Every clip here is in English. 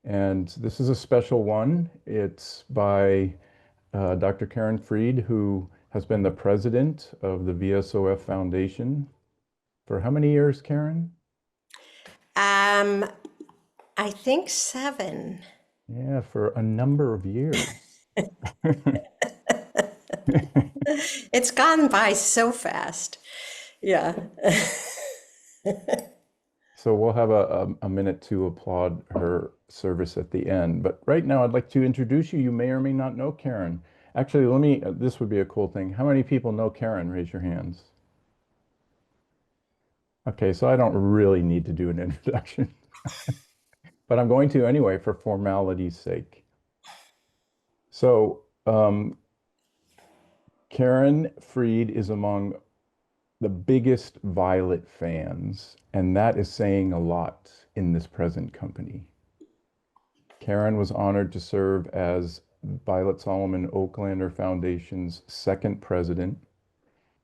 And this is a special one. It's by Dr. Karen Freed, who has been the president of the VSOF Foundation for how many years, Karen? Um, I think 7. Yeah, for a number of years. It's gone by so fast. Yeah. So we'll have a minute to applaud her service at the end. But right now, I'd like to introduce you. You may or may not know Karen. Actually, this would be a cool thing. How many people know Karen? Raise your hands. Okay, so I don't really need to do an introduction, but I'm going to anyway for formality's sake. So, Karen Freed is among the biggest Violet fans, and that is saying a lot in this present company. Karen was honored to serve as Violet Solomon Oaklander Foundation's second president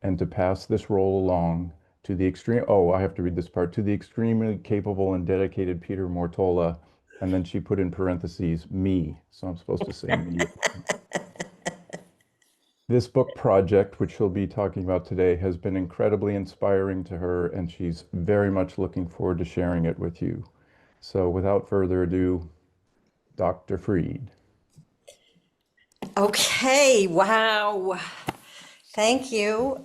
and to pass this role along to the I have to read this part, to the extremely capable and dedicated Peter Mortola. And then she put in parentheses, me. So I'm supposed to say me. This book project, which she'll be talking about today, has been incredibly inspiring to her, and she's very much looking forward to sharing it with you. So without further ado, Dr. Freed. Okay. Wow. Thank you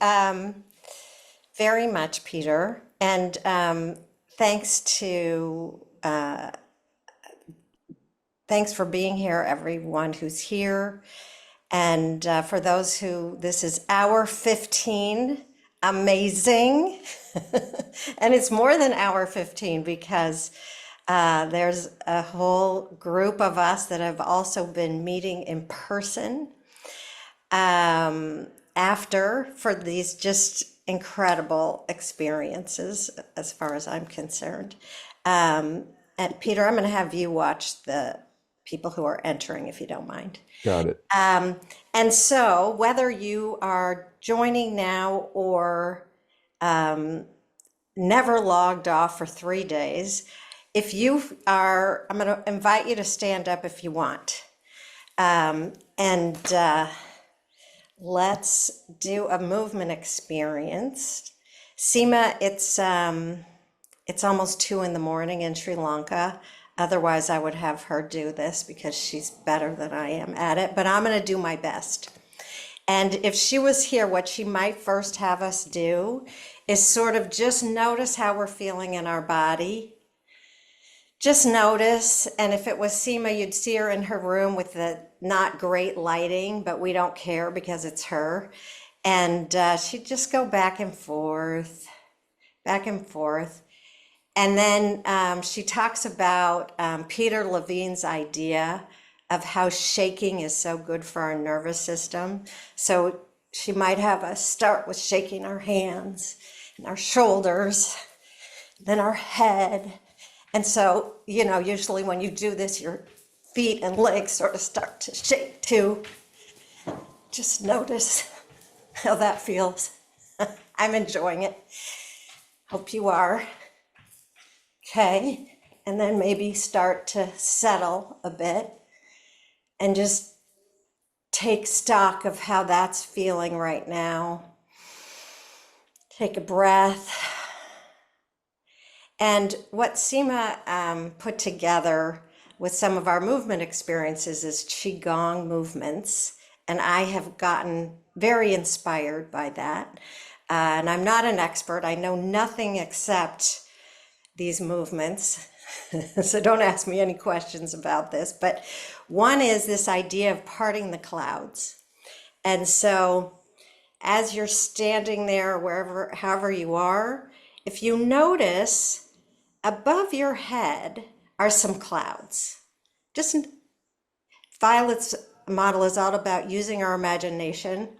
very much, Peter. And thanks to thanks for being here, everyone who's here. And for those who, this is hour 15. Amazing. And it's more than hour 15 because there's a whole group of us that have also been meeting in person after for these just incredible experiences, as far as I'm concerned. And Peter, I'm going to have you watch the people who are entering, if you don't mind. Got it. And so, whether you are joining now or never logged off for 3 days, if you are, I'm going to invite you to stand up if you want. And let's do a movement experience. Seema, it's almost 2 in the morning in Sri Lanka. Otherwise, I would have her do this because she's better than I am at it, but I'm going to do my best. And if she was here, what she might first have us do is sort of just notice how we're feeling in our body. Just notice, and if it was Seema, you'd see her in her room with the not great lighting, but we don't care because it's her. And she'd just go back and forth, back and forth. And then she talks about Peter Levine's idea of how shaking is so good for our nervous system. So she might have us start with shaking our hands and our shoulders, then our head. And so, you know, usually when you do this, your feet and legs sort of start to shake too. Just notice how that feels. I'm enjoying it. Hope you are. Okay, and then maybe start to settle a bit and just take stock of how that's feeling right now. Take a breath. And what Seema put together with some of our movement experiences is Qigong movements. And I have gotten very inspired by that. And I'm not an expert. I know nothing except these movements. So don't ask me any questions about this. But one is this idea of parting the clouds. And so as you're standing there, wherever, however you are, if you notice above your head are some clouds. Just Violet's model is all about using our imagination.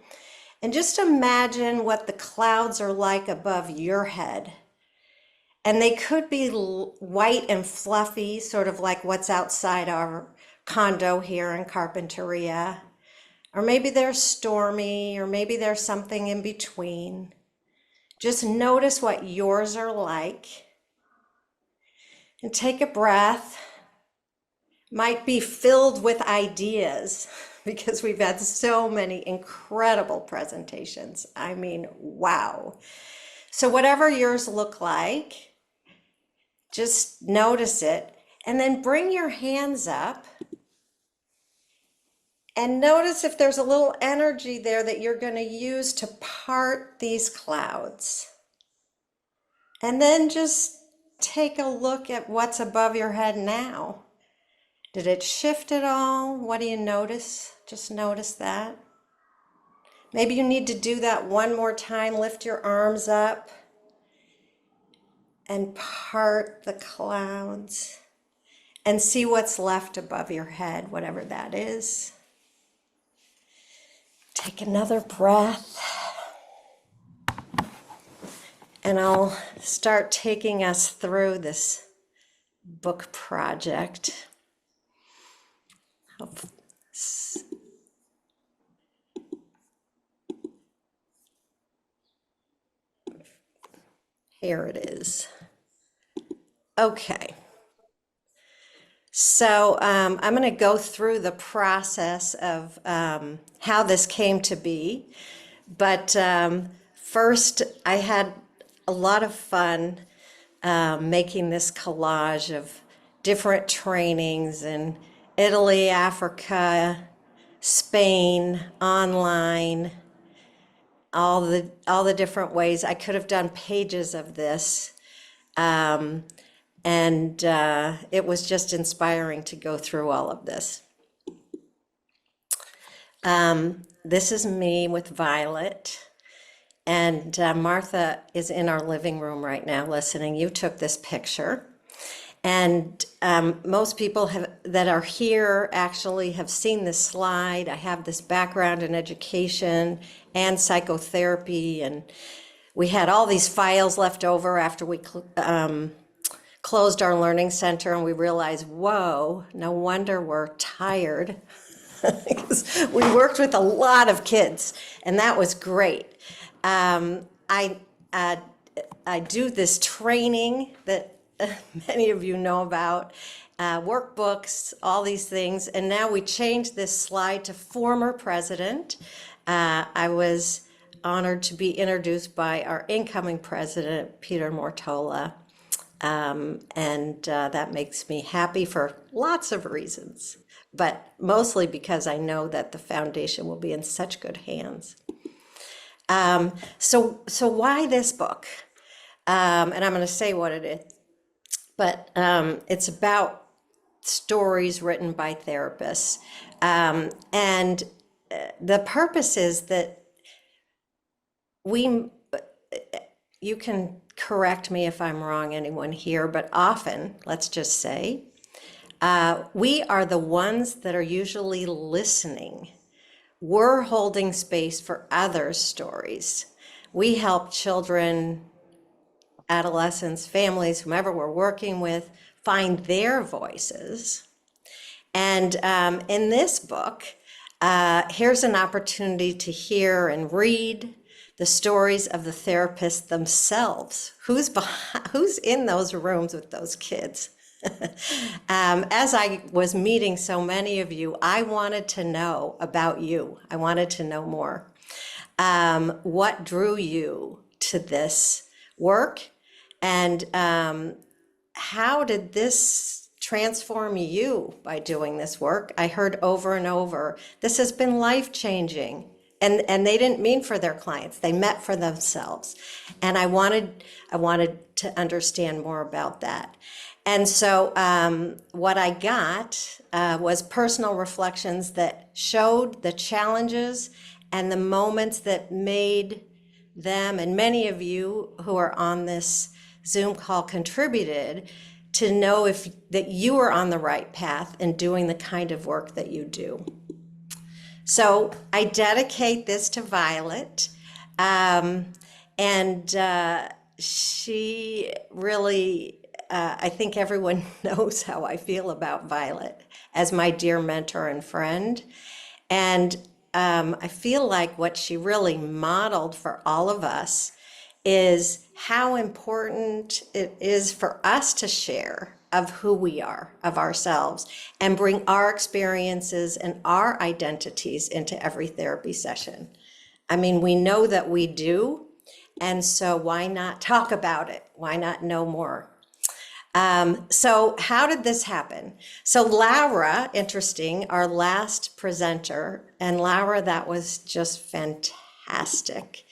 And just imagine what the clouds are like above your head. And they could be white and fluffy, sort of like what's outside our condo here in Carpinteria. Or maybe they're stormy, or maybe there's something in between. Just notice what yours are like. And take a breath. might be filled with ideas because we've had so many incredible presentations. I mean, wow. So whatever yours look like, just notice it and then bring your hands up and notice if there's a little energy there that you're going to use to part these clouds. And then just take a look at what's above your head now. Did it shift at all? What do you notice? Just notice that. Maybe you need to do that one more time. Lift your arms up and part the clouds and see what's left above your head, whatever that is. Take another breath. And I'll start taking us through this book project. Here it is. Okay. So I'm going to go through the process of how this came to be. But first, I had a lot of fun making this collage of different trainings in Italy, Africa, Spain, online, all the different ways. I could have done pages of this. And it was just inspiring to go through all of this. This is me with Violet. And Martha is in our living room right now listening. You took this picture. And most people that are here actually have seen this slide. I have this background in education and psychotherapy. And we had all these files left over after we closed our learning center, and we realized, whoa, no wonder we're tired. Because we worked with a lot of kids, and that was great. I do this training that many of you know about, workbooks, all these things, and now we changed this slide to former president. I was honored to be introduced by our incoming president, Peter Mortola, and that makes me happy for lots of reasons, but mostly because I know that the foundation will be in such good hands. So why this book? And I'm going to say what it is, but it's about stories written by therapists. And the purpose is that you can correct me if I'm wrong, anyone here, but often, let's just say, we are the ones that are usually listening. We're holding space for others' stories. We help children, adolescents, families, whomever we're working with, find their voices. And in this book, here's an opportunity to hear and read the stories of the therapists themselves. Who's in those rooms with those kids? As I was meeting so many of you, I wanted to know about you. I wanted to know more. What drew you to this work? And how did this transform you by doing this work? I heard over and over, this has been life-changing. And they didn't mean for their clients, they meant for themselves. And I wanted to understand more about that. And so what I got was personal reflections that showed the challenges and the moments that made them, and many of you who are on this Zoom call contributed to know that you are on the right path and doing the kind of work that you do. So I dedicate this to Violet, and she really, I think everyone knows how I feel about Violet as my dear mentor and friend. And I feel like what she really modeled for all of us is how important it is for us to share of who we are, of ourselves, and bring our experiences and our identities into every therapy session. I mean, we know that we do, and so why not talk about it? Why not know more? So how did this happen? So Laura, interesting, our last presenter, and Laura, that was just fantastic.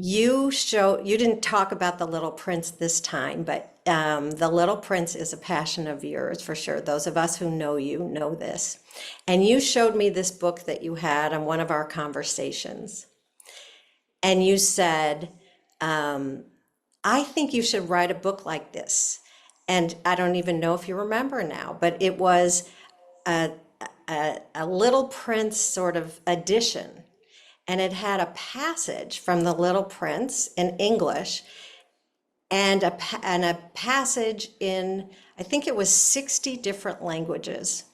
You didn't talk about The Little Prince this time, but The Little Prince is a passion of yours for sure. Those of us who know you know this. And you showed me this book that you had on one of our conversations. And you said, I think you should write a book like this. And I don't even know if you remember now, but it was a Little Prince sort of edition. And it had a passage from The Little Prince in English and a passage in, I think it was 60 different languages.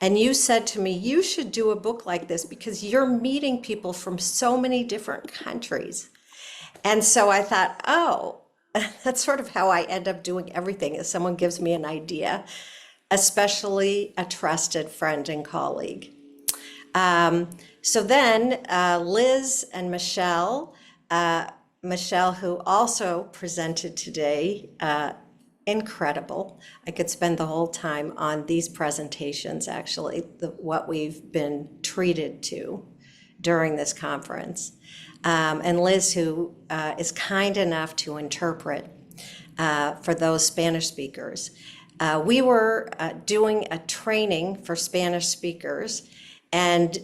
And you said to me, you should do a book like this because you're meeting people from so many different countries. And so I thought, oh, that's sort of how I end up doing everything, is someone gives me an idea, especially a trusted friend and colleague. So then Liz and Michelle, Michelle, who also presented today, incredible. I could spend the whole time on these presentations, actually, what we've been treated to during this conference. And Liz, who is kind enough to interpret for those Spanish speakers. We were doing a training for Spanish speakers, and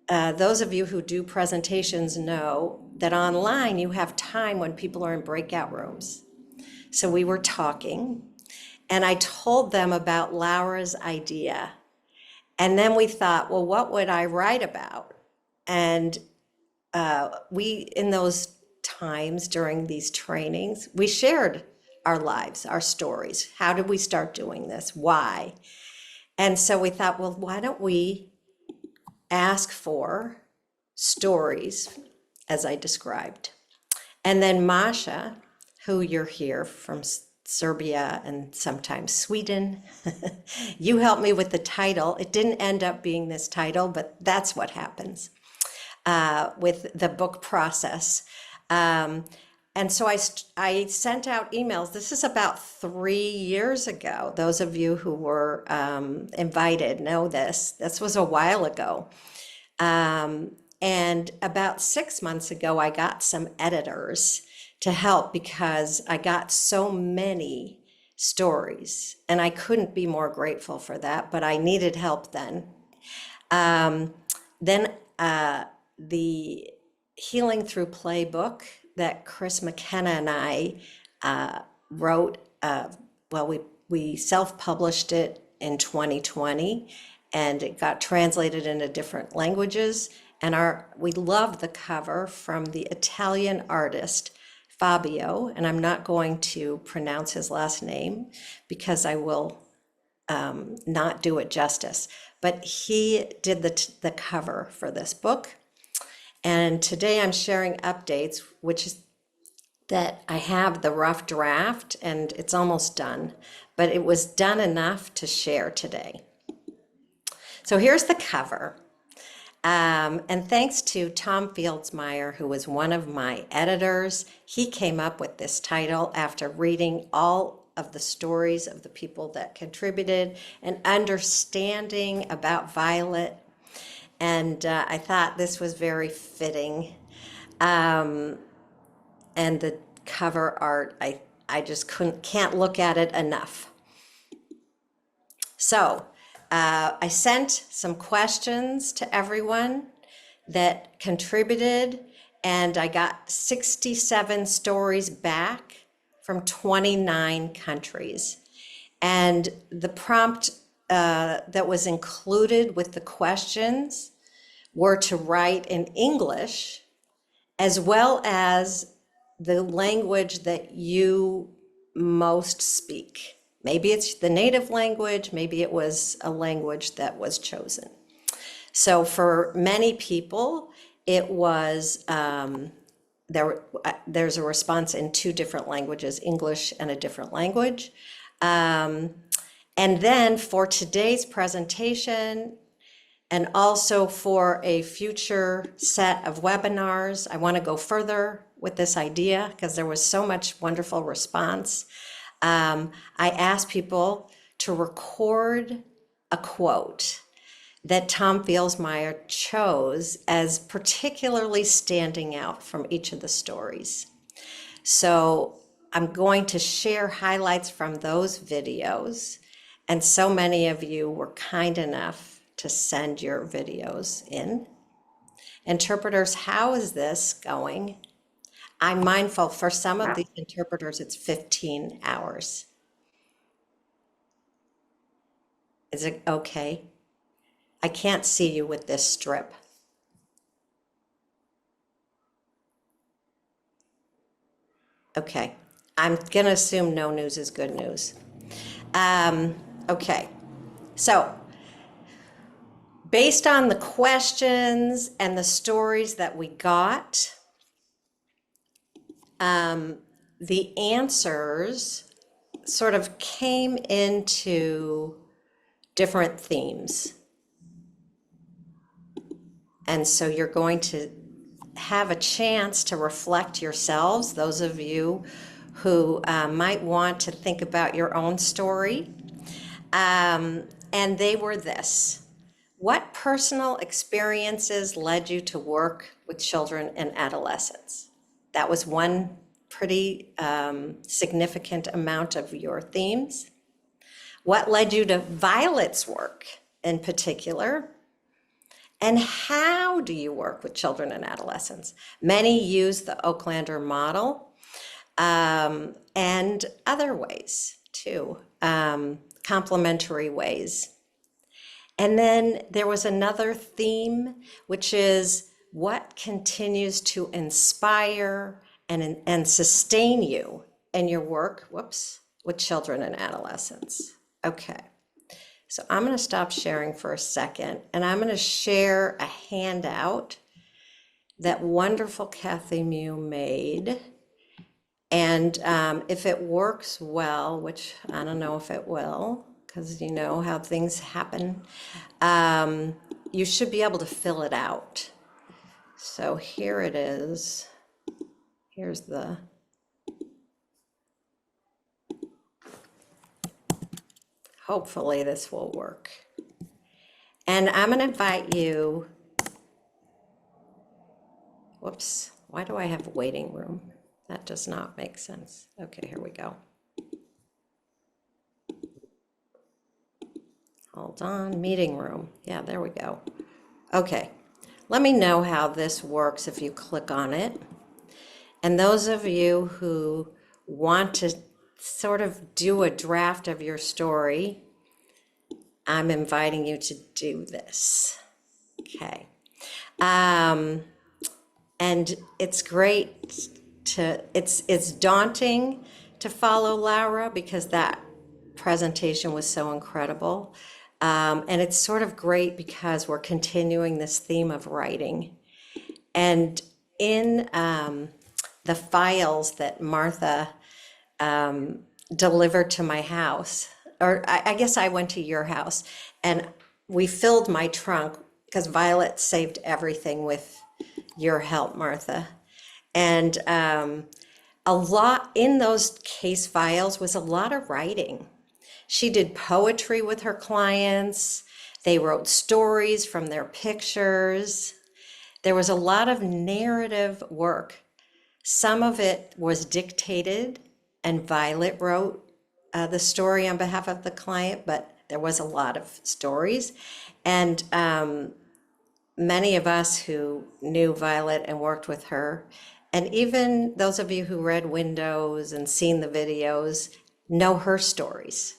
those of you who do presentations know that online you have time when people are in breakout rooms. So we were talking, and I told them about Laura's idea. And then we thought, well, what would I write about? And we, in those times during these trainings, we shared our lives, our stories. How did we start doing this? Why? And so we thought, well, why don't we ask for stories as I described? And then Masha, who you're here from Serbia and sometimes Sweden, you helped me with the title. It didn't end up being this title, but that's what happens with the book process. And so I sent out emails. This is about 3 years ago. Those of you who were invited know this. This was a while ago. And about 6 months ago, I got some editors to help because I got so many stories, and I couldn't be more grateful for that, but I needed help then. Then the Healing Through Play book that Chris McKenna and I wrote, well, we self-published it in 2020, and it got translated into different languages. And we love the cover from the Italian artist Fabio, and I'm not going to pronounce his last name because I will not do it justice. But he did the cover for this book. And today I'm sharing updates, which is that I have the rough draft and it's almost done, but it was done enough to share today. So here's the cover. And thanks to Tom Fieldsmeyer, who was one of my editors, he came up with this title after reading all of the stories of the people that contributed and understanding about Violet. And I thought this was very fitting. And the cover art, I just can't look at it enough. So I sent some questions to everyone that contributed, and I got 67 stories back from 29 countries. And the prompt that was included with the questions were to write in English as well as the language that you most speak. Maybe it's the native language, maybe it was a language that was chosen. So for many people, it was there's a response in two different languages, English and a different language. And then for today's presentation, and also for a future set of webinars, I want to go further with this idea because there was so much wonderful response. I asked people to record a quote that Tom Fielsmeyer chose as particularly standing out from each of the stories. So I'm going to share highlights from those videos. And so many of you were kind enough to send your videos in. Interpreters, how is this going? I'm mindful for some of these interpreters, it's 15 hours. Is it okay? I can't see you with this strip. Okay, I'm gonna assume no news is good news. Okay, so based on the questions and the stories that we got, the answers sort of came into different themes. And so you're going to have a chance to reflect yourselves, those of you who might want to think about your own story. And they were this: what personal experiences led you to work with children and adolescents? That was one pretty significant amount of your themes. What led you to Violet's work in particular? And how do you work with children and adolescents? Many use the Oaklander model and other ways too, complementary ways. And then there was another theme, which is what continues to inspire and sustain you in your work, with children and adolescents. Okay. So I'm going to stop sharing for a second, and I'm going to share a handout that wonderful Kathy Mew made. And if it works well, which I don't know if it will, because you know how things happen, you should be able to fill it out. So here it is. Here's the... Hopefully this will work. And I'm going to invite you, whoops, why do I have a waiting room? That does not make sense. Okay, here we go. Hold on, meeting room. Yeah, there we go. Okay, let me know how this works if you click on it. And those of you who want to sort of do a draft of your story, I'm inviting you to do this. Okay. And it's great to, it's daunting to follow Laura because that presentation was so incredible. And it's sort of great because we're continuing this theme of writing. And in the files that Martha delivered to my house, or I guess I went to your house, and we filled my trunk because Violet saved everything with your help, Martha. And a lot in those case files was a lot of writing. She did poetry with her clients. They wrote stories from their pictures. There was a lot of narrative work. Some of it was dictated, and Violet wrote the story on behalf of the client, but there was a lot of stories. And many of us who knew Violet and worked with her, and even those of you who read Windows and seen the videos, know her stories.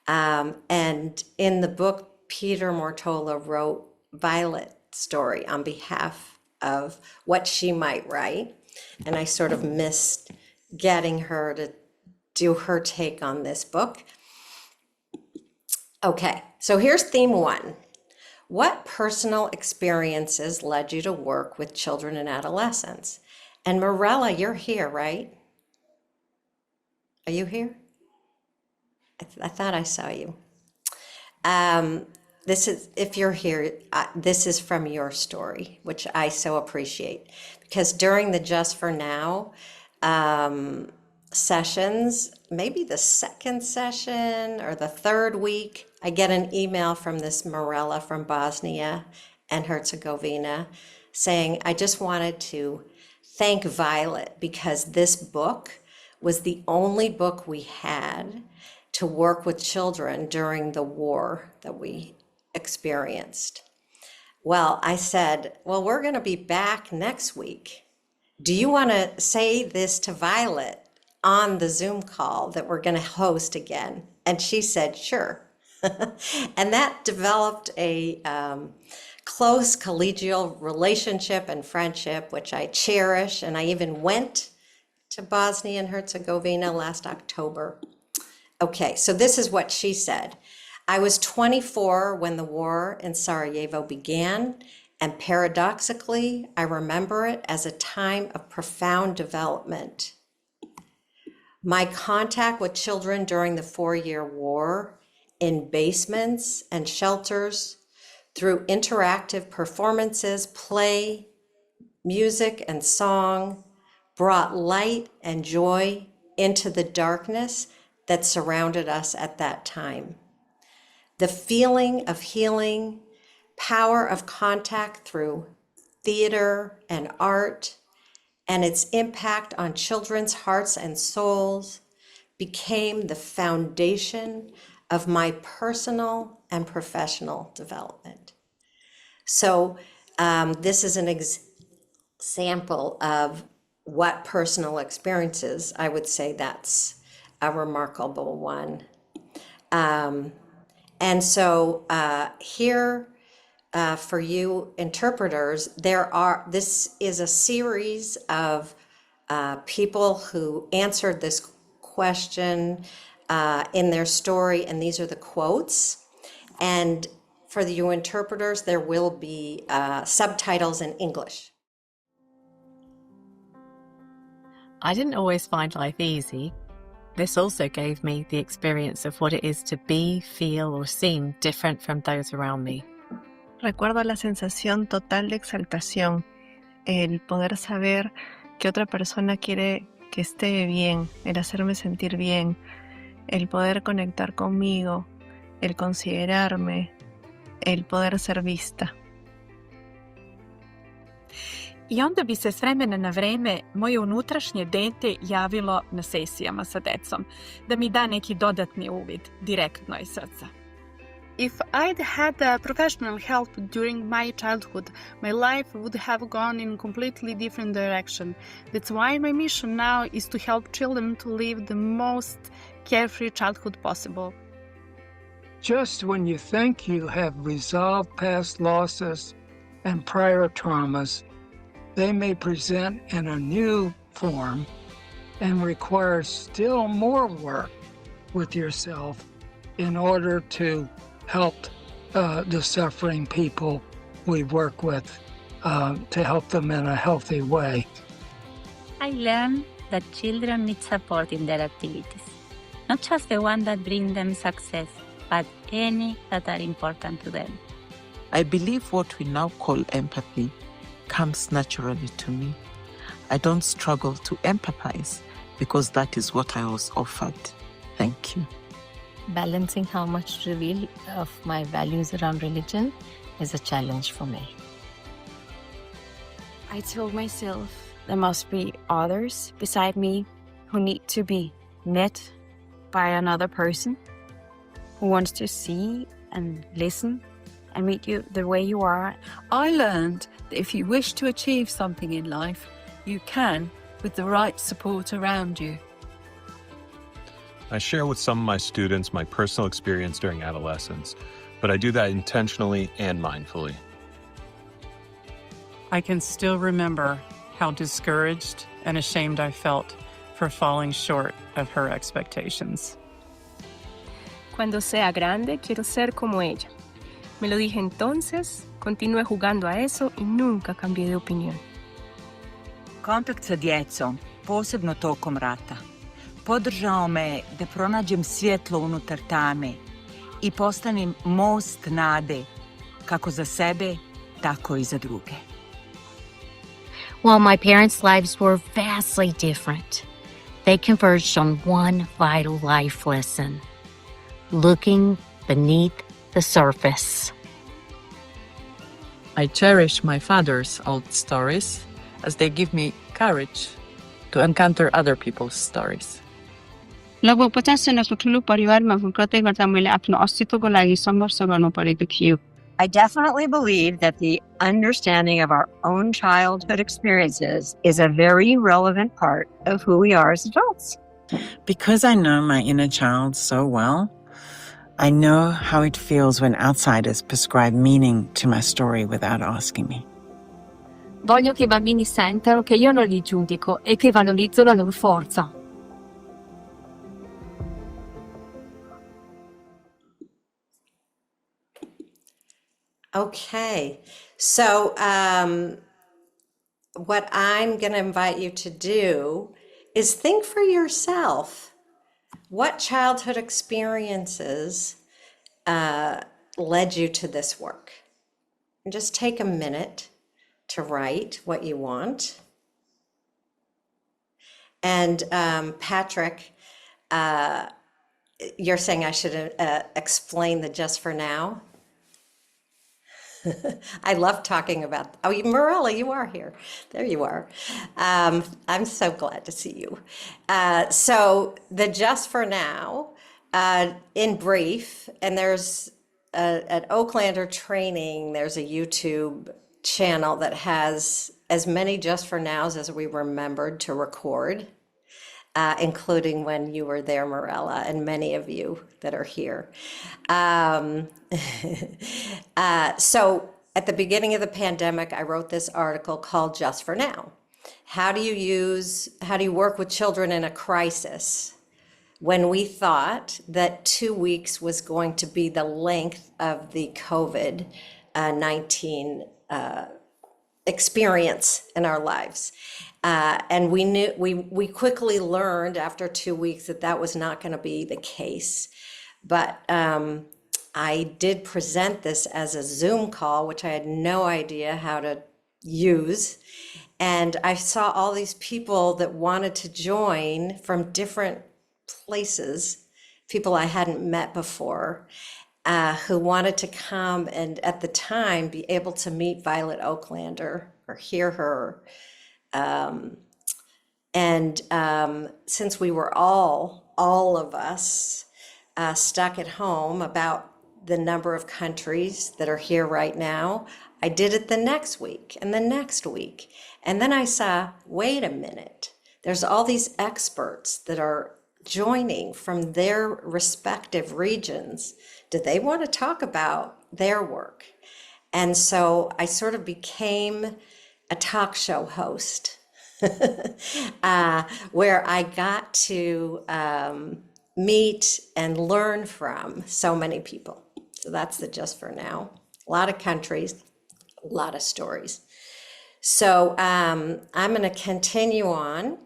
And in the book, Peter Mortola wrote Violet's story on behalf of what she might write. And I sort of missed getting her to do her take on this book. Okay, so here's theme one. What personal experiences led you to work with children and adolescents? And Morella, you're here, right? Are you here? I thought I saw you. This is, if you're here, this is from your story, which I so appreciate, because during the Just for Now sessions, maybe the second session or the third week, I get an email from this Morella from Bosnia and Herzegovina saying, I just wanted to thank Violet because this book was the only book we had to work with children during the war that we experienced. Well, I said, well, we're going to be back next week. Do you want to say this to Violet on the Zoom call that we're going to host again? And she said, sure. And that developed a close collegial relationship and friendship, which I cherish. And I even went to Bosnia and Herzegovina last October. Okay, so this is what she said. I was 24 when the war in Sarajevo began, and paradoxically, I remember it as a time of profound development. My contact with children during the 4-year war in basements and shelters through interactive performances, play, music, and song brought light and joy into the darkness that surrounded us at that time. The feeling of healing, power of contact through theater and art, and its impact on children's hearts and souls became the foundation of my personal and professional development. So this is an example of what personal experiences, I would say that's a remarkable one. And so here for you interpreters, this is a series of people who answered this question in their story, and these are the quotes. And for you interpreters, there will be subtitles in English. I didn't always find life easy. This also gave me the experience of what it is to be, feel, or seem different from those around me. Recuerdo la sensación total de exaltación, el poder saber que otra persona quiere que esté bien, el hacerme sentir bien, el poder conectar conmigo, el considerarme, el poder ser vista. I onda bi se s vremena na vreme moje unutrašnje dete javilo na sesijama sa decom, da mi da neki dodatni uvid direktno iz srca. If I'd had professional help during my childhood, my life would have gone in a completely different direction. That's why my mission now is to help children to live the most carefree childhood possible. Just when you think you have resolved past losses and prior traumas, they may present in a new form and require still more work with yourself in order to help the suffering people we work with, to help them in a healthy way. I learned that children need support in their activities, not just the ones that bring them success, but any that are important to them. I believe what we now call empathy comes naturally to me. I don't struggle to empathize because that is what I was offered. Thank you. Balancing how much to reveal of my values around religion is a challenge for me. I told myself there must be others beside me who need to be met by another person who wants to see and listen and meet you the way you are. I learned that if you wish to achieve something in life, you can with the right support around you. I share with some of my students my personal experience during adolescence, but I do that intentionally and mindfully. I can still remember how discouraged and ashamed I felt for falling short of her expectations. Cuando sea grande, quiero ser como ella. Me lo dije entonces, continué jugando a eso y nunca cambié de opinión. Kontakt sa djecom, posebno tokom rata, podržao me da pronađem svjetlo unutar tame i postanem most nade, kako za sebe, tako i za druge. While my parents' lives were vastly different, they converged on one vital life lesson: looking beneath the surface. I cherish my father's old stories as they give me courage to encounter other people's stories. लगभग 50 जनाको ठुलो परिवारमा प्रत्येक गर्दा मैले आफ्नो अस्तित्वको लागि सङ्घर्ष गर्नु परेको थियो. I definitely believe that the understanding of our own childhood experiences is a very relevant part of who we are as adults. Because I know my inner child so well, I know how it feels when outsiders prescribe meaning to my story without asking me. Voglio che i bambini sentano che io non li giudico e che valorizzo la loro forza. Okay, so what I'm going to invite you to do is think for yourself what childhood experiences led you to this work. And just take a minute to write what you want. And Patrick, you're saying I should explain the just for now? I love talking about, oh, Morella, you are here. There you are. I'm so glad to see you. So the just for now, in brief, and there's at Oaklander Training, there's a YouTube channel that has as many just for nows as we remembered to record, including when you were there, Morella, and many of you that are here. So at the beginning of the pandemic, I wrote this article called Just for Now. How do you work with children in a crisis when we thought that 2 weeks was going to be the length of the COVID-19 experience in our lives? And we quickly learned after 2 weeks that that was not going to be the case. But I did present this as a Zoom call, which I had no idea how to use. And I saw all these people that wanted to join from different places, people I hadn't met before, who wanted to come and at the time be able to meet Violet Oaklander or hear her. Since we were all of us stuck at home, about the number of countries that are here right now, I did it the next week and the next week. And then I saw, wait a minute, there's all these experts that are joining from their respective regions. Do they want to talk about their work? And so I sort of became a talk show host where I got to meet and learn from so many people. So that's the just for now. A lot of countries, a lot of stories. So I'm going to continue on,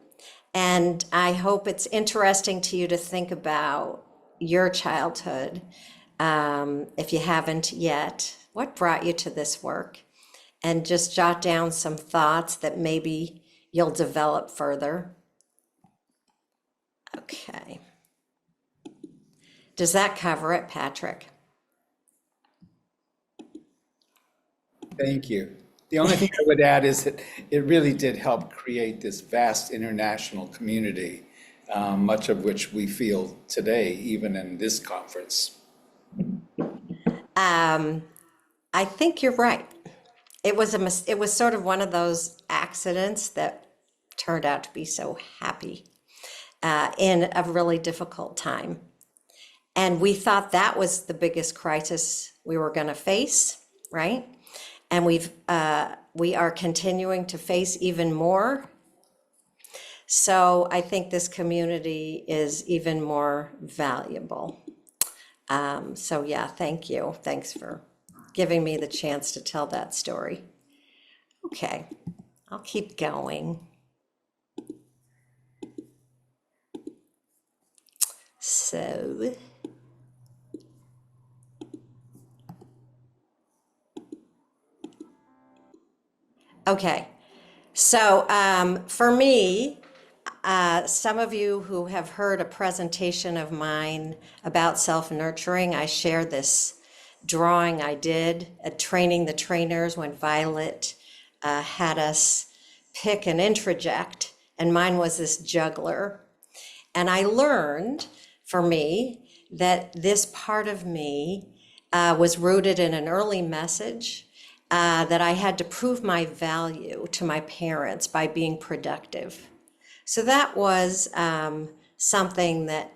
and I hope it's interesting to you to think about your childhood. If you haven't yet, what brought you to this work? And just jot down some thoughts that maybe you'll develop further. Okay. Does that cover it, Patrick? Thank you. The only thing I would add is that it really did help create this vast international community, much of which we feel today, even in this conference. I think you're right. It was sort of one of those accidents that turned out to be so happy in a really difficult time. And we thought that was the biggest crisis we were going to face, right? And we are continuing to face even more. So I think this community is even more valuable. So yeah, thank you. Thanks for giving me the chance to tell that story. Okay, I'll keep going. So, okay. So for me, some of you who have heard a presentation of mine about self-nurturing, I shared this drawing I did at Training the Trainers when Violet had us pick and introject, and mine was this juggler. And I learned, for me, that this part of me was rooted in an early message that I had to prove my value to my parents by being productive. So that was something that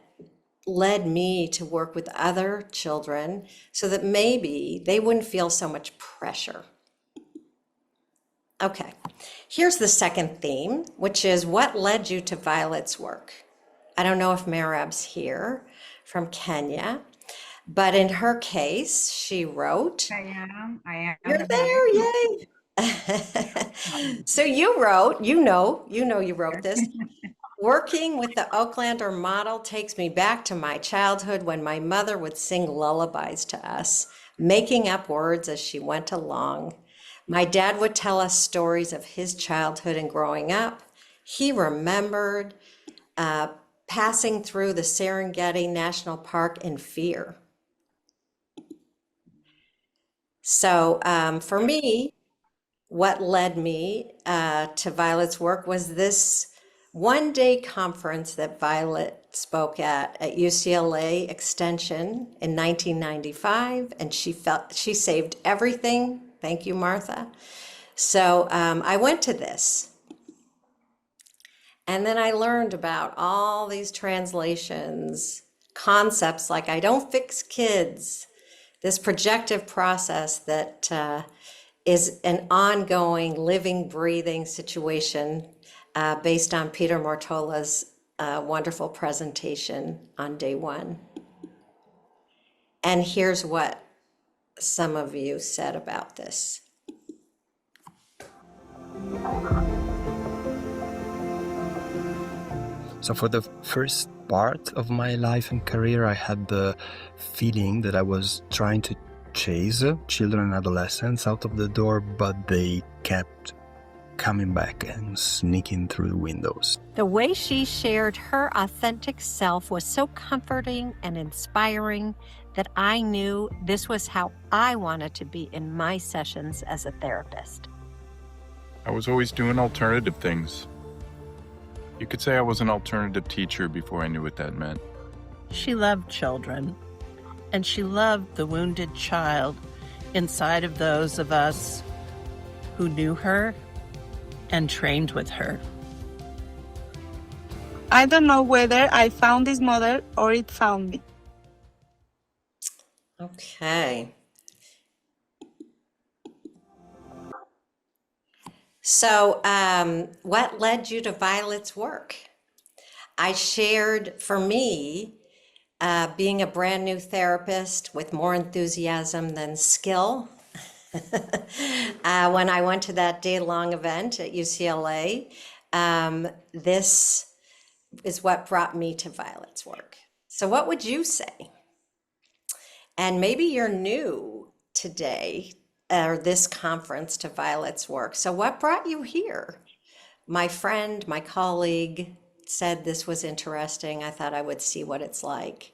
led me to work with other children so that maybe they wouldn't feel so much pressure. Okay, here's the second theme, which is what led you to Violet's work? I don't know if Merab's here from Kenya, but in her case, she wrote. I am. You're there, yay! So you wrote, you wrote this. Working with the Oaklander model takes me back to my childhood when my mother would sing lullabies to us, making up words as she went along. My dad would tell us stories of his childhood and growing up. He remembered passing through the Serengeti National Park in fear. So for me, what led me to Violet's work was this one-day conference that Violet spoke at UCLA Extension in 1995, and she saved everything. Thank you, Martha. So I went to this. And then I learned about all these translations, concepts like I don't fix kids, this projective process that is an ongoing, living, breathing situation based on Peter Mortola's wonderful presentation on day one. And here's what some of you said about this. So for the first part of my life and career, I had the feeling that I was trying to chase children and adolescents out of the door, but they kept coming back and sneaking through the windows. The way she shared her authentic self was so comforting and inspiring that I knew this was how I wanted to be in my sessions as a therapist. I was always doing alternative things. You could say I was an alternative teacher before I knew what that meant. She loved children, and she loved the wounded child inside of those of us who knew her and trained with her. I don't know whether I found this model or it found me. Okay. So what led you to Violet's work? I shared, for me, being a brand new therapist with more enthusiasm than skill. When I went to that day-long event at UCLA, this is what brought me to Violet's work. So what would you say? And maybe you're new today or this conference to Violet's work. So what brought you here? My friend, my colleague said this was interesting. I thought I would see what it's like.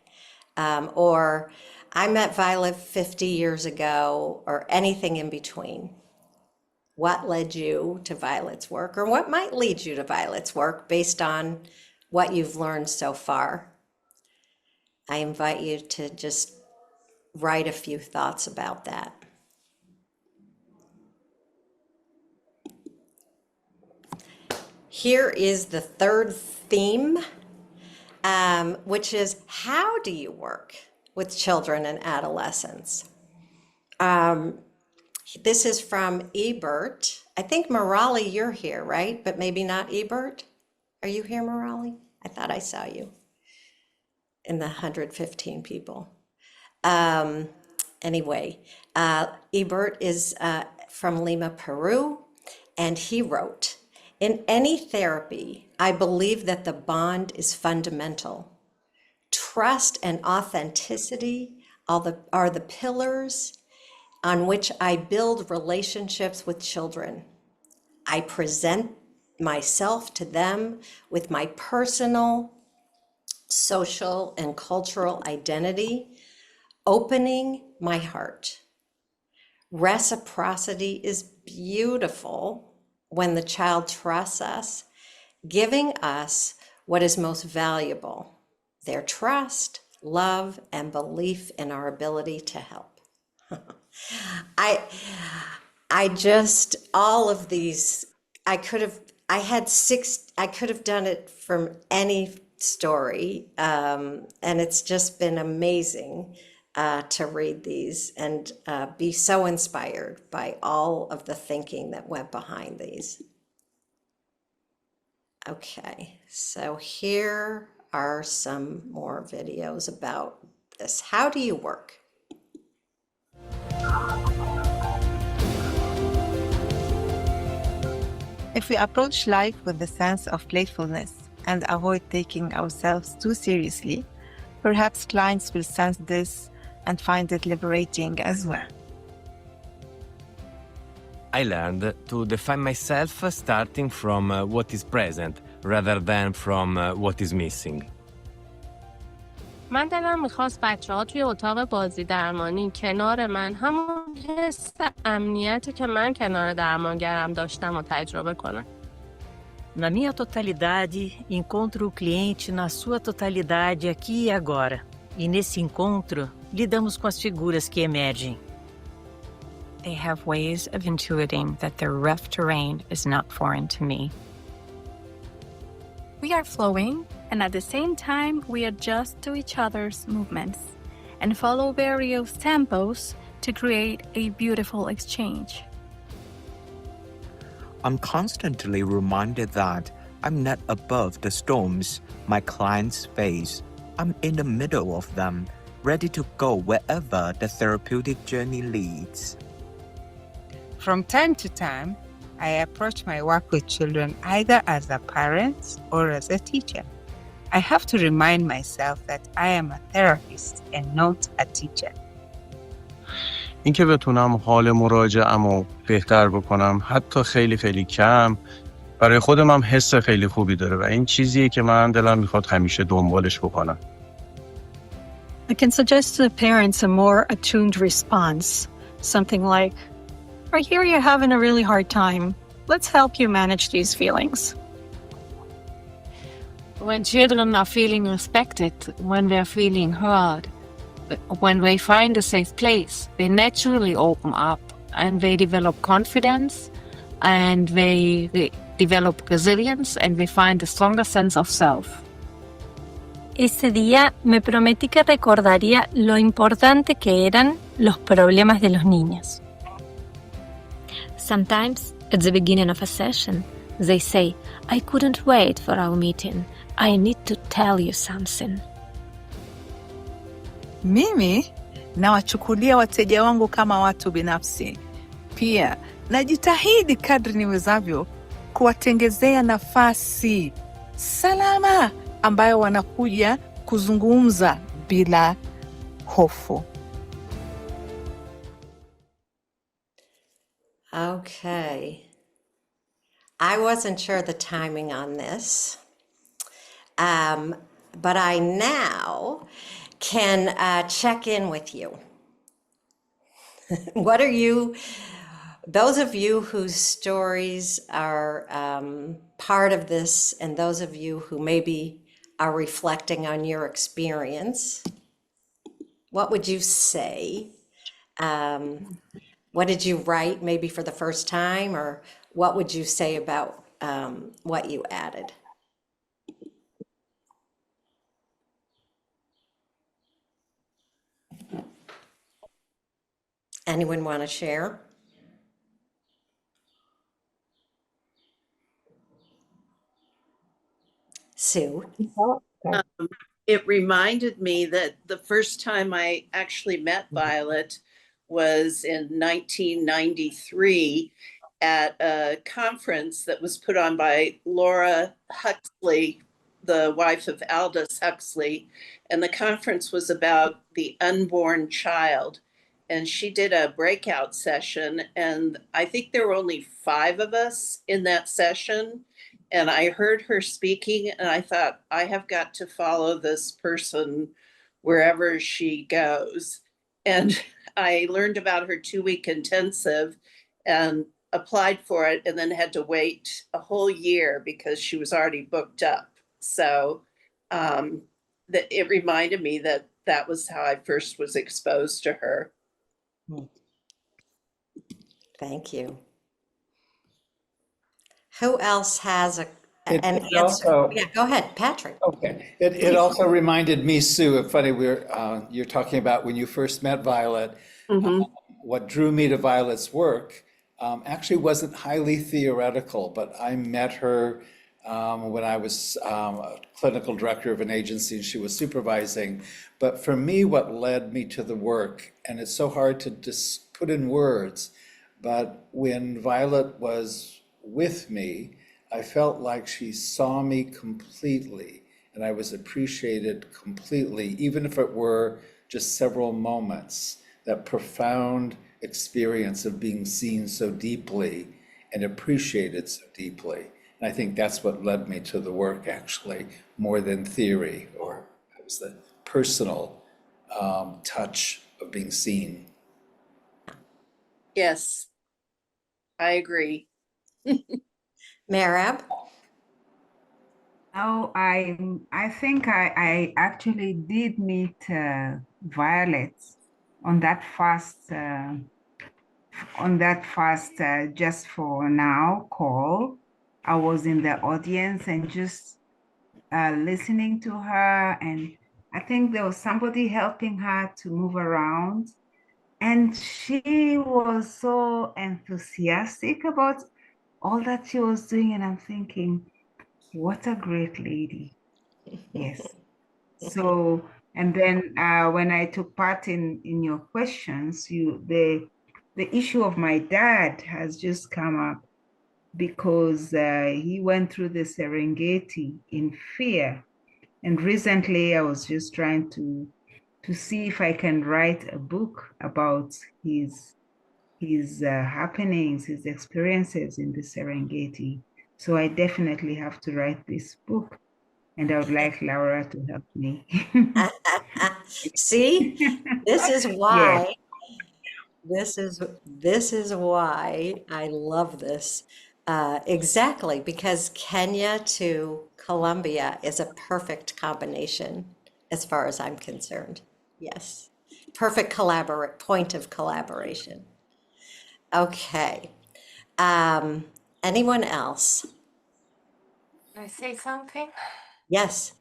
Or I met Violet 50 years ago, or anything in between. What led you to Violet's work, or what might lead you to Violet's work based on what you've learned so far? I invite you to just write a few thoughts about that. Here is the third theme, which is how do you work with children and adolescents? This is from Ebert. I think Morali, you're here, right? But maybe not Ebert. Are you here, Morali? I thought I saw you in the 115 people. Anyway, Ebert is from Lima, Peru, and he wrote, "In any therapy, I believe that the bond is fundamental. trust and authenticity are the pillars on which I build relationships with children. I present myself to them with my personal, social, and cultural identity, opening my heart. Reciprocity is beautiful when the child trusts us, giving us what is most valuable, their trust, love, and belief in our ability to help. I just, all of these, I could have done it from any story. And it's just been amazing to read these and be so inspired by all of the thinking that went behind these. Okay, so here are some more videos about this. How do you work? If we approach life with a sense of playfulness and avoid taking ourselves too seriously, perhaps clients will sense this and find it liberating as well. I learned to define myself starting from what is present rather than from what is missing. من دلم میخواست بچه‌ها توی اتاق بازی درمانی کنار من همون حس امنیتی که من کنار درمانگرم داشتم و تجربه کنم. Na minha totalidade, encontro o cliente na sua totalidade aqui e agora. E nesse encontro, lidamos com as figuras que emergem. They have ways of intuiting that their rough terrain is not foreign to me. We are flowing, and at the same time, we adjust to each other's movements and follow various tempos to create a beautiful exchange. I'm constantly reminded that I'm not above the storms my clients face. I'm in the middle of them, ready to go wherever the therapeutic journey leads. From time to time, I approach my work with children either as a parent or as a teacher. I have to remind myself that I am a therapist and not a teacher. اینکه بتونم حال مراجعه‌مو بهتر بکنم حتی خیلی خیلی کم برای خودم هم حس خیلی خوبی داره و این چیزیه که من دلم میخواد همیشه دنبالش بکنم. I can suggest to the parents a more attuned response. Something like, I hear you're having a really hard time. Let's help you manage these feelings. When children are feeling respected, when they're feeling heard, when they find a safe place, they naturally open up and they develop confidence and they develop resilience and they find a stronger sense of self. Ese día me prometí que recordaría lo importante que eran los problemas de los niños. Sometimes, at the beginning of a session, they say, I couldn't wait for our meeting. I need to tell you something. Mimi nawachukulia wateja wangu kama watu binafsi. Pia najitahidi kadri niwezavyo kuwatengezea nafasi salama ambayo wanakuja kuzungumza bila hofu. Okay. I wasn't sure the timing on this, but I now can check in with you. What are you, those of you whose stories are part of this, and those of you who maybe are reflecting on your experience, what would you say? What did you write maybe for the first time, or what would you say about what you added? Anyone want to share? Sue? It reminded me that the first time I actually met Violet was in 1993 at a conference that was put on by Laura Huxley the wife of Aldous Huxley, and the conference was about the unborn child. And she did a breakout session, and I think there were only 5 of us in that session. And I heard her speaking, and I thought, I have got to follow this person wherever she goes. And I learned about her 2-week intensive and applied for it, and then had to wait a whole year because she was already booked up. So that it reminded me that that was how I first was exposed to her. Thank you. Who else has an It answer? also- Yeah, go ahead, Patrick. Okay. It also reminded me, Sue, funny, you're talking about when you first met Violet. What drew me to Violet's work actually wasn't highly theoretical, but I met her when I was a clinical director of an agency and she was supervising. But for me, what led me to the work, and it's so hard to just put in words, but when Violet was with me, I felt like she saw me completely and I was appreciated completely, even if it were just several moments. That profound experience of being seen so deeply and appreciated so deeply. And I think that's what led me to the work, actually, more than theory, or it was the personal touch of being seen. Yes, I agree. Merab? Oh, I think I actually did meet Violet on that fast Just for Now call. I was in the audience and just listening to her, and I think there was somebody helping her to move around, and she was so enthusiastic about all that she was doing, and I'm thinking, what a great lady. Yes. So, and then when I took part in your questions, the issue of my dad has just come up because he went through the Serengeti in fear. And recently I was just trying to see if I can write a book about his happenings, his experiences in the Serengeti. So I definitely have to write this book, and I would like Laura to help me. See, this is why. This is why I love this. Exactly, because Kenya to Colombia is a perfect combination as far as I'm concerned. Yes, perfect point of collaboration. Okay. Anyone else? Can I say something? Yes.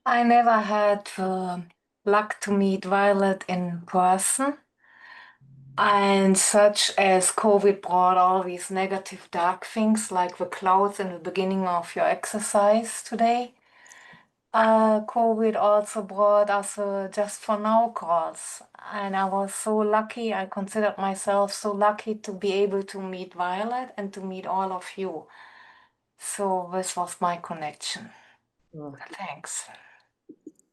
I never had the luck to meet Violet in person. And such as COVID brought all these negative dark things like the clouds in the beginning of your exercise today. COVID also brought us Just for Now calls. And I was so lucky, I considered myself so lucky to be able to meet Violet and to meet all of you. So this was my connection. Thanks.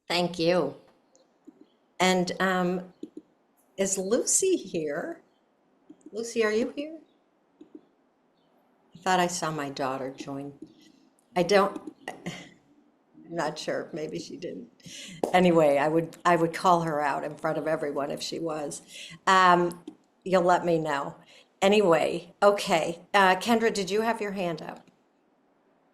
Thank you. And is Lucy here? Lucy, are you here? I thought I saw my daughter join. I'm not sure. Maybe she didn't. Anyway, I would call her out in front of everyone if she was. You'll let me know. Anyway, okay. Kendra, did you have your hand up?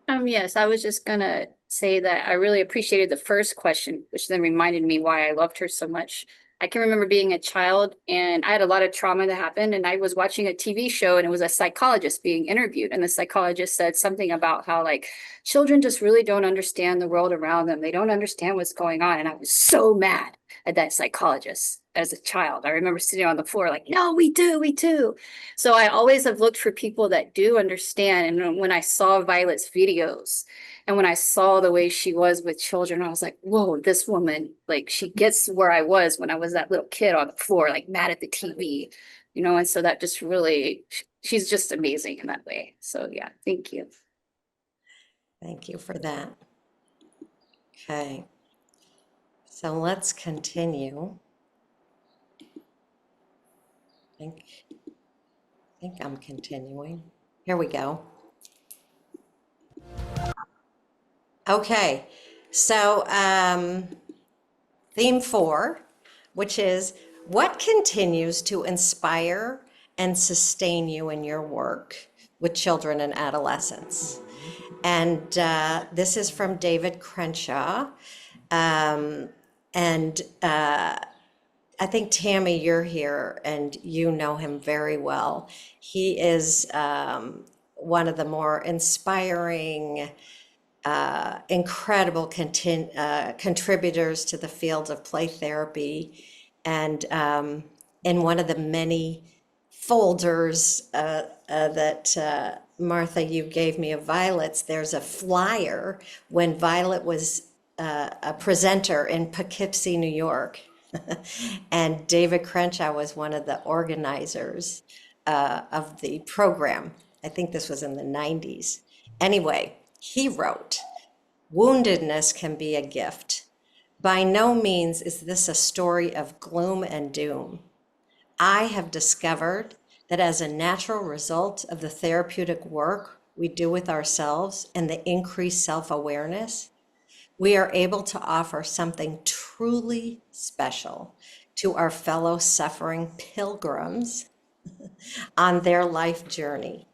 Yes, I was just gonna say that I really appreciated the first question, which then reminded me why I loved her so much. I can remember being a child and I had a lot of trauma that happened, and I was watching a TV show and it was a psychologist being interviewed, and the psychologist said something about how like children just really don't understand the world around them. They don't understand what's going on. And I was so mad at that psychologist as a child. I remember sitting on the floor like, no, we do. So I always have looked for people that do understand. And when I saw Violet's videos and when I saw the way she was with children, I was like, whoa, this woman, like she gets where I was when I was that little kid on the floor, like mad at the TV, and so that just really, she's just amazing in that way. So yeah, thank you. Thank you for that. Okay, so let's continue. I think I'm continuing. Here we go. Okay, so theme 4, which is what continues to inspire and sustain you in your work with children and adolescents. And this is from David Crenshaw. I think, Tammy, you're here and you know him very well. He is one of the more inspiring, incredible contributors to the field of play therapy. And in one of the many folders that Martha, you gave me of Violet's, there's a flyer when Violet was a presenter in Poughkeepsie, New York. And David Crenshaw was one of the organizers of the program. I think this was in the 90s. Anyway, he wrote, "Woundedness can be a gift. By no means is this a story of gloom and doom. I have discovered that as a natural result of the therapeutic work we do with ourselves and the increased self-awareness, we are able to offer something truly special to our fellow suffering pilgrims on their life journey."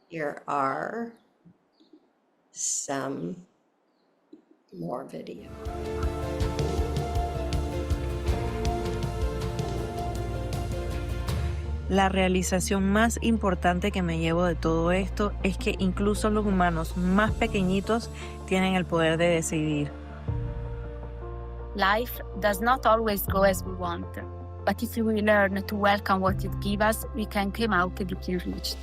Here are some more video. La realización más importante que me llevo de todo esto es que incluso los humanos más pequeñitos tienen el poder de decidir. Life does not always go as we want, but if we learn to welcome what it gives us, we can come out a bit enriched.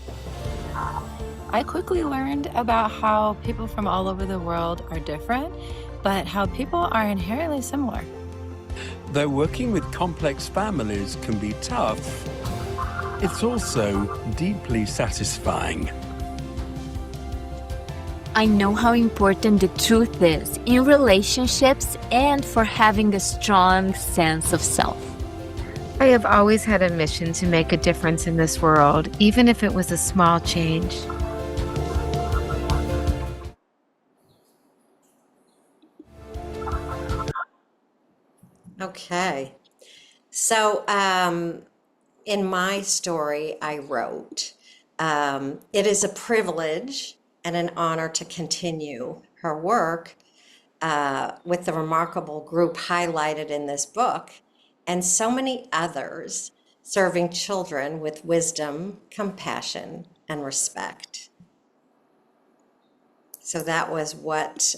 I quickly learned about how people from all over the world are different, but how people are inherently similar. Though working with complex families can be tough, it's also deeply satisfying. I know how important the truth is in relationships and for having a strong sense of self. I have always had a mission to make a difference in this world, even if it was a small change. Okay, so in my story, I wrote, it is a privilege and an honor to continue her work with the remarkable group highlighted in this book and so many others serving children with wisdom, compassion, and respect. So that was what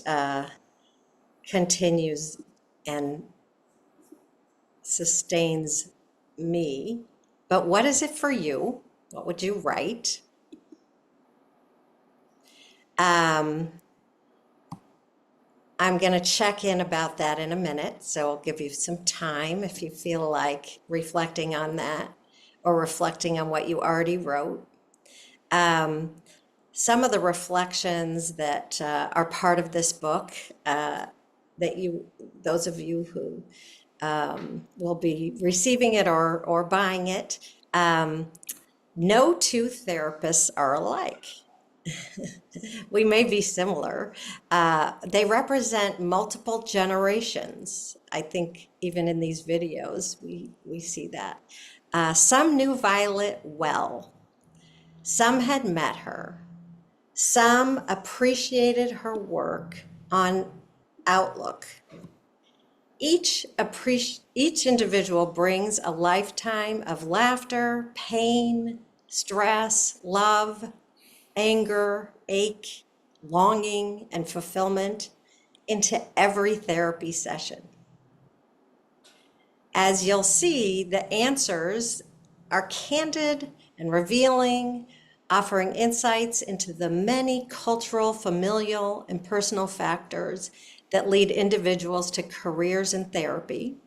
continues and sustains me. But what is it for you? What would you write? I'm going to check in about that in a minute, so I'll give you some time if you feel like reflecting on that or reflecting on what you already wrote. Some of the reflections that are part of this book those of you who will be receiving it or buying it, no two therapists are alike. We may be similar. They represent multiple generations. I think even in these videos, we see that. Some knew Violet well. Some had met her. Some appreciated her work on Outlook. Each individual brings a lifetime of laughter, pain, stress, love, anger, ache, longing, and fulfillment into every therapy session. As you'll see, the answers are candid and revealing, offering insights into the many cultural, familial, and personal factors that lead individuals to careers in therapy,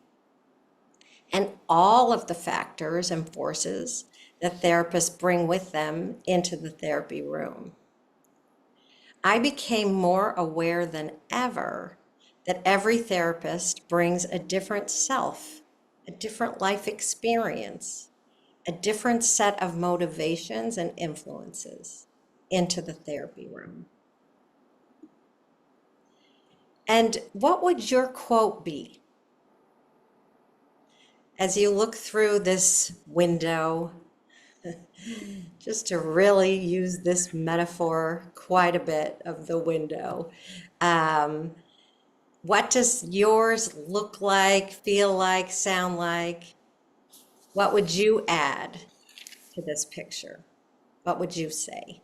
and all of the factors and forces that therapists bring with them into the therapy room. I became more aware than ever that every therapist brings a different self, a different life experience, a different set of motivations and influences into the therapy room. And what would your quote be? As you look through this window, just to really use this metaphor quite a bit of the window, what does yours look like, feel like, sound like? What would you add to this picture? What would you say?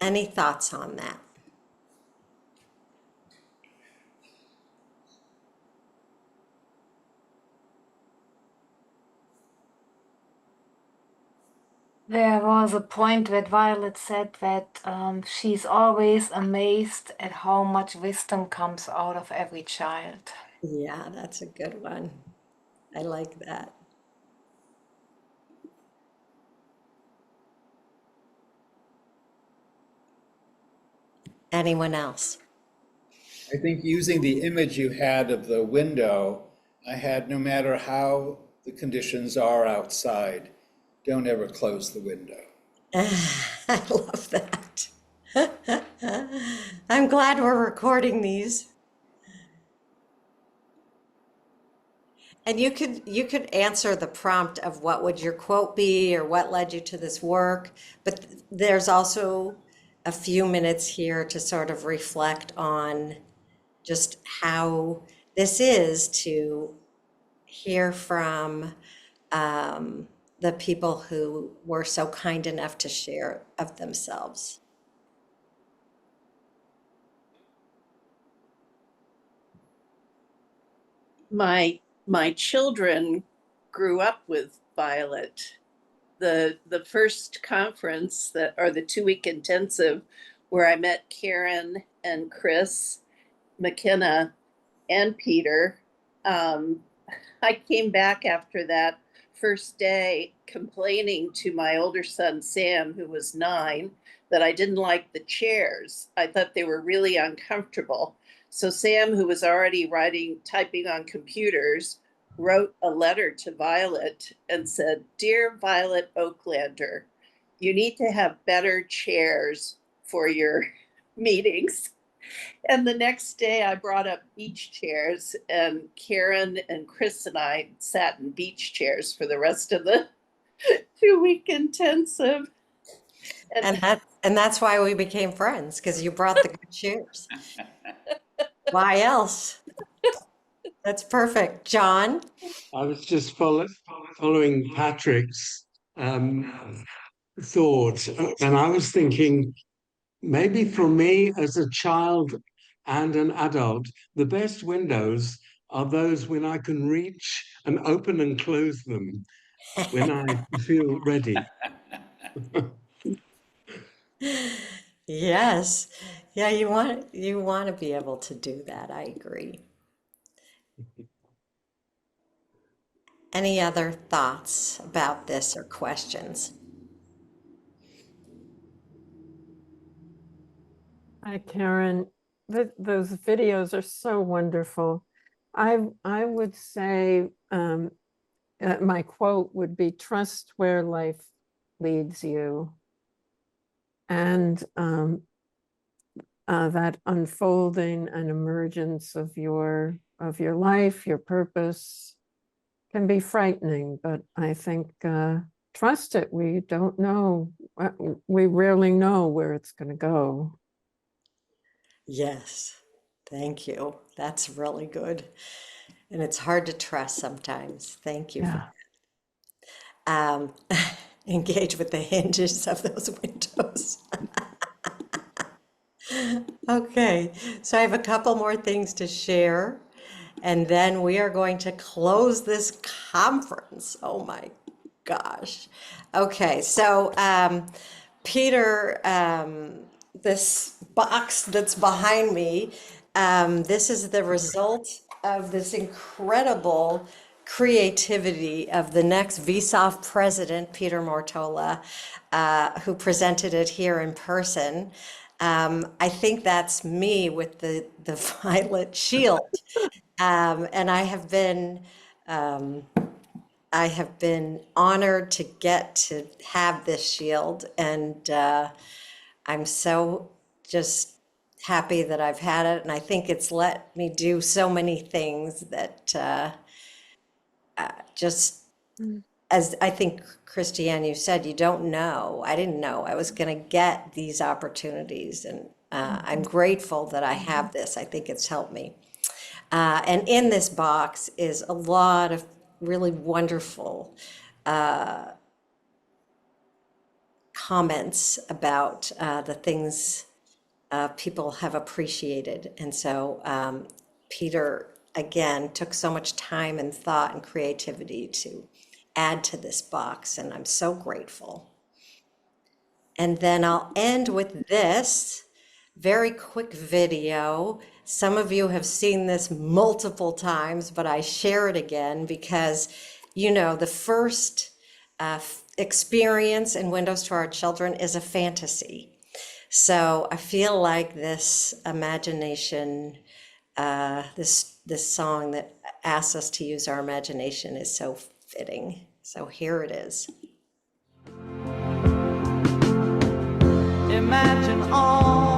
Any thoughts on that? There was a point that Violet said that she's always amazed at how much wisdom comes out of every child. Yeah, that's a good one. I like that. Anyone else? I think using the image you had of the window, I had no matter how the conditions are outside, don't ever close the window. I love that. I'm glad we're recording these. And you could answer the prompt of what would your quote be or what led you to this work, but there's also a few minutes here to sort of reflect on just how this is to hear from the people who were so kind enough to share of themselves. My children grew up with Violet. The first conference or the 2-week intensive where I met Karen and Chris McKenna and Peter. I came back after that first day complaining to my older son, Sam, who was 9, that I didn't like the chairs. I thought they were really uncomfortable. So Sam, who was already typing on computers, wrote a letter to Violet and said, "Dear Violet Oaklander, you need to have better chairs for your meetings." And the next day I brought up beach chairs, and Karen and Chris and I sat in beach chairs for the rest of the 2-week intensive. And that's why we became friends, because you brought the good chairs. Why else? That's perfect. John? I was just following Patrick's thought, and I was thinking, maybe for me as a child and an adult, the best windows are those when I can reach and open and close them when I feel ready. Yes. Yeah, you want to be able to do that. I agree. Any other thoughts about this or questions? Hi, Karen. Those videos are so wonderful. I would say my quote would be, "Trust where life leads you." And that unfolding and emergence of your life, your purpose, can be frightening, but I think trust it. We don't know. We rarely know where it's going to go. Yes. Thank you. That's really good. And it's hard to trust sometimes. Thank you for that. Engage with the hinges of those windows. Okay, so I have a couple more things to share, and then we are going to close this conference. Oh my gosh. Okay, so Peter, this box that's behind me, this is the result of this incredible creativity of the next VSOF president, Peter Mortola, who presented it here in person. I think that's me with the violet shield. And I have been honored to get to have this shield, and I'm so just happy that I've had it, and I think it's let me do so many things that as I think, Christiane, you said, you don't know. I didn't know I was going to get these opportunities, and I'm grateful that I have this. I think it's helped me. And in this box is a lot of really wonderful comments about the things people have appreciated. And so Peter, again, took so much time and thought and creativity to add to this box, and I'm so grateful. And then I'll end with this very quick video. Some of you have seen this multiple times, but I share it again because, you know, the first experience in Windows to Our Children is a fantasy. So I feel like this imagination, this song that asks us to use our imagination is so fitting. So here it is. Imagine all